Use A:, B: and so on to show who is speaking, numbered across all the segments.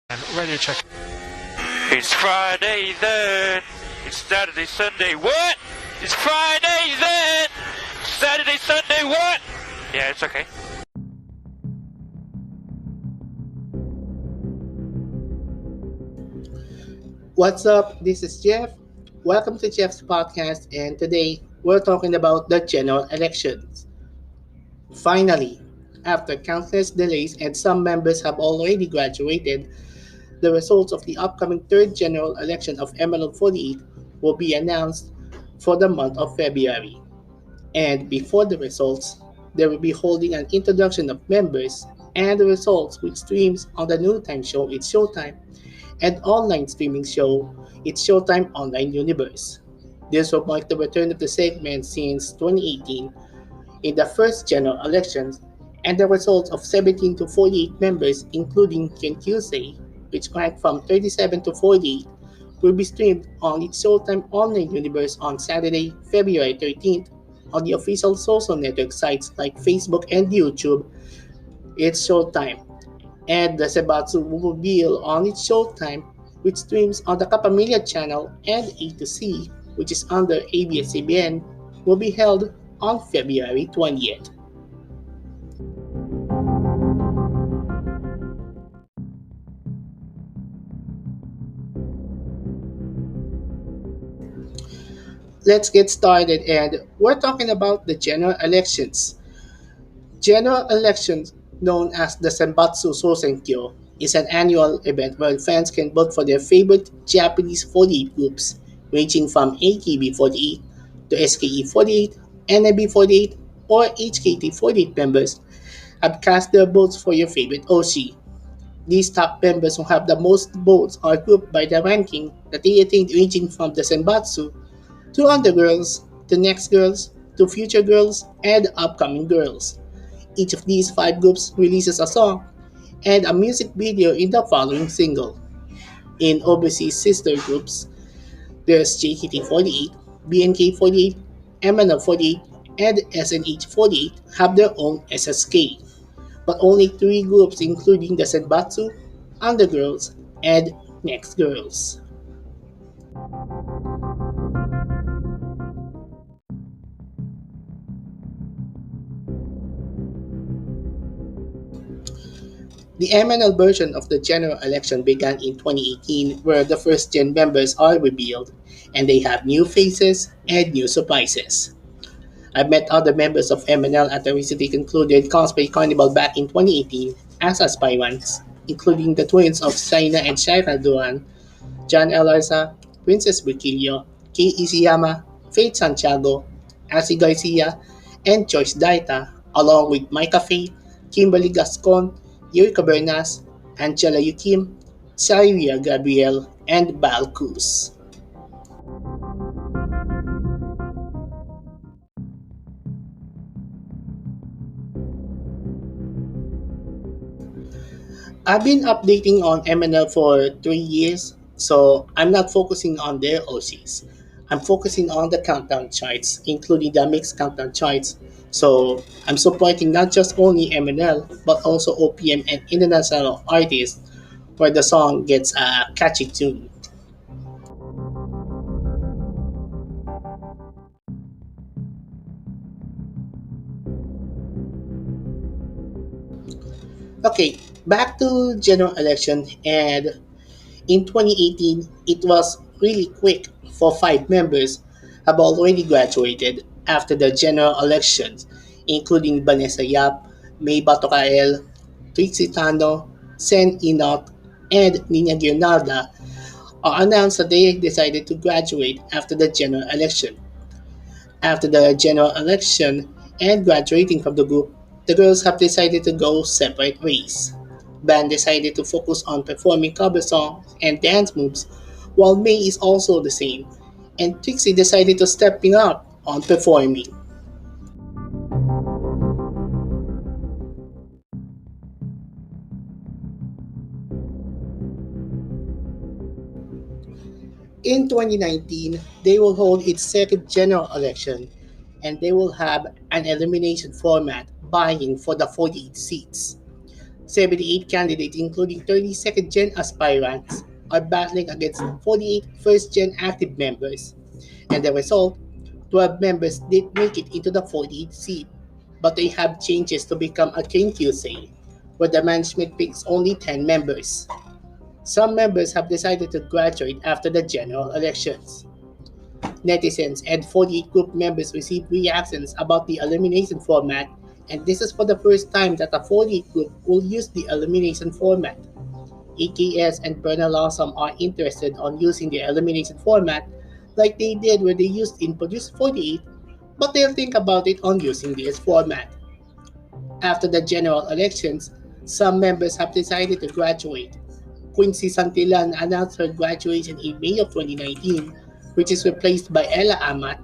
A: And radio check. It's Friday then. It's Saturday, Sunday. What? It's Friday then. Saturday, Sunday. What? Yeah, it's okay.
B: What's up? This is Jeff. Welcome to Jeff's podcast, and today we're talking about the general elections. Finally, after countless delays and some members have already graduated, the results of the upcoming third general election of MLO 48 will be announced for the month of February. And before the results, they will be holding an introduction of members and the results with streams on the noontime show It's Showtime and online streaming show It's Showtime Online Universe. This will mark the return of the segment since 2018 in the first general elections and the results of 17 to 48 members, including Ken Kyusei, which ranked from 37 to 48, will be streamed on its Showtime Online Universe on Saturday, February 13th, on the official social network sites like Facebook and YouTube. It's Showtime, and the Sebatsu will reveal on its Showtime, which streams on the Kapamilya channel, and A to C, which is under ABS-CBN, will be held on February 20th. Let's get started, and we're talking about the general elections. General elections, known as the Senbatsu Sosenkyo, is an annual event where fans can vote for their favorite Japanese 48 groups, ranging from AKB48 to SKE48, NMB48, or HKT48 members have cast their votes for your favorite oshi. These top members who have the most votes are grouped by the ranking that they attained, ranging from the Senbatsu to Undergirls to Next Girls to Future Girls and Upcoming Girls. Each of these five groups releases a song and a music video in the following single. In overseas sister groups, there's JKT48, BNK48, MNL48, and SNH48 have their own SSK, but only three groups including the Senbatsu, Undergirls, and Next Girls. The MNL version of the general election began in 2018, where the first gen members are revealed, and they have new faces and new surprises. I met other members of MNL at the recently concluded Cosplay Carnival back in 2018 as aspirants, including the twins of Saina and Shaira Duran, John Elarza, Princess Briquillo, Kei Isiyama, Faith Santiago, Asi Garcia, and Joyce Daita, along with Micah Faith, Kimberly Gascon, Yurika Bernas, Angela Yukim, Saria Gabriel, and Bal Cruz. I've been updating on MNL for 3 years, so I'm not focusing on their OCs. I'm focusing on the countdown charts, including the mixed countdown charts. So I'm supporting not just only MNL, but also OPM and international artists where the song gets a catchy tune. Okay, back to general election, and in 2018, it was really quick for five members have already graduated after the general elections, including Vanessa Yap, May Batocael, Trixie Tano, Sen Enoch, and Nina Guirnalda are announced that they decided to graduate after the general election. After the general election and graduating from the group, the girls have decided to go separate ways. Band decided to focus on performing cover songs and dance moves, while May is also the same, and Trixie decided to stepping up on performing. In 2019, they will hold its second general election, and they will have an elimination format vying for the 48 seats. 78 candidates, including 30 second gen aspirants, are battling against 48 first gen active members. And the result, 12 members did make it into the 48th seat, but they have changes to become a KQC, where the management picks only 10 members. Some members have decided to graduate after the general elections. Netizens and 48 group members received reactions about the elimination format, and this is for the first time that a 48 group will use the elimination format. AKS and Bernal Lawsome are interested on using the elimination format like they did when they used in Produce 48, but they'll think about it on using this format. After the general elections, some members have decided to graduate. Quincy Santillan announced her graduation in May of 2019, which is replaced by Ella Amat.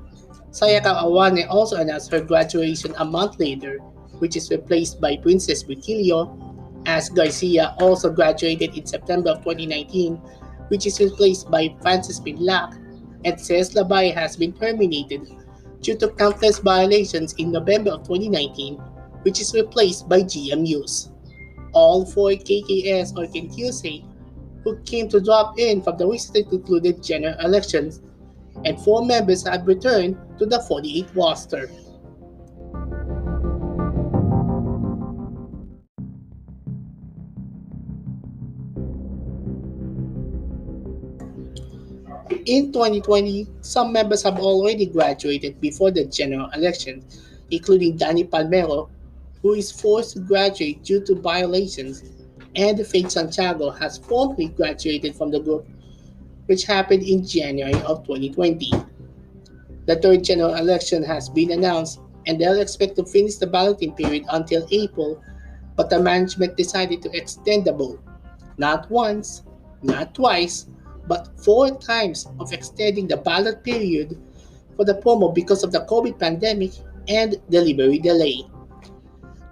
B: Sayaka Awane also announced her graduation a month later, which is replaced by Princess Briquillo. As Garcia also graduated in September of 2019, which is replaced by Francis Pinlac, and Cez Labay has been terminated due to countless violations in November of 2019, which is replaced by GMUs. All four KKS or Kenkyusei who came to drop in from the recently concluded general elections, and four members have returned to the 48 roster. In 2020, some members have already graduated before the general election, including Danny Palmero, who is forced to graduate due to violations, and Faith Santiago has formally graduated from the group, which happened in January of 2020. The third general election has been announced, and they'll expect to finish the balloting period until April, but the management decided to extend the vote, not once, not twice, but four times of extending the ballot period for the promo because of the COVID pandemic and delivery delay.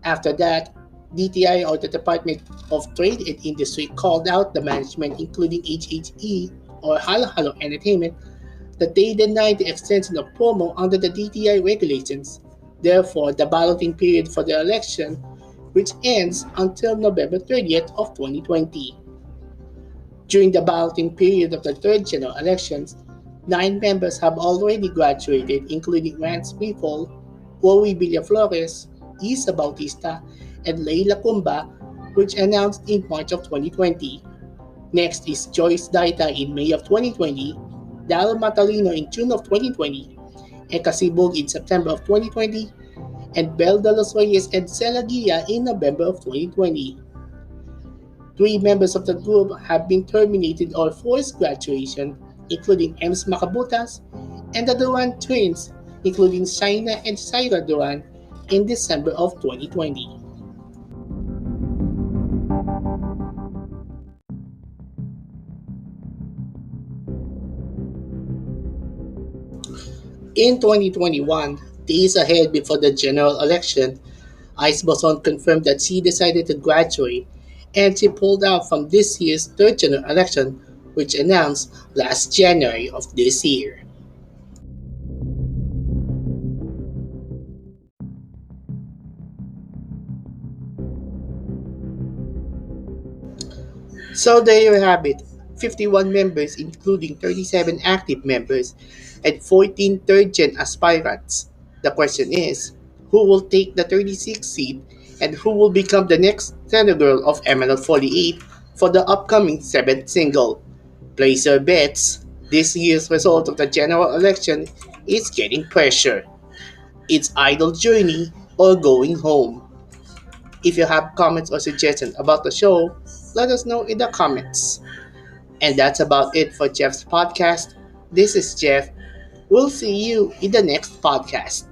B: After that, DTI or the Department of Trade and Industry called out the management, including HHE or Halo Halo Entertainment, that they denied the extension of promo under the DTI regulations. Therefore, the balloting period for the election, which ends until November 30th of 2020. During the balloting period of the third general elections, 9 members have already graduated, including Rance People, Chloe Villaflores, Isa Bautista, and Leila Cumba, which announced in March of 2020. Next is Joyce Daita in May of 2020, Daryl Matalino in June of 2020, Eka Sibog in September of 2020, and Bel de los Reyes and Cela Guia in November of 2020. 3 members of the group have been terminated or forced graduation, including Ems Macabutas and the Duran twins, including Shaina and Shaira Duran, in December of 2020. In 2021, days ahead before the general election, Ice Boson confirmed that she decided to graduate, and she pulled out from this year's third general election, which announced last January of this year. So there you have it, 51 members including 37 active members and 14 third-gen aspirants. The question is, who will take the 36th seat and who will become the next center girl of Emerald 48 for the upcoming 7th single? Place your bets. This year's result of the general election is getting pressure. It's Idol Journey or Going Home. If you have comments or suggestions about the show, let us know in the comments. And that's about it for Jeff's podcast. This is Jeff. We'll see you in the next podcast.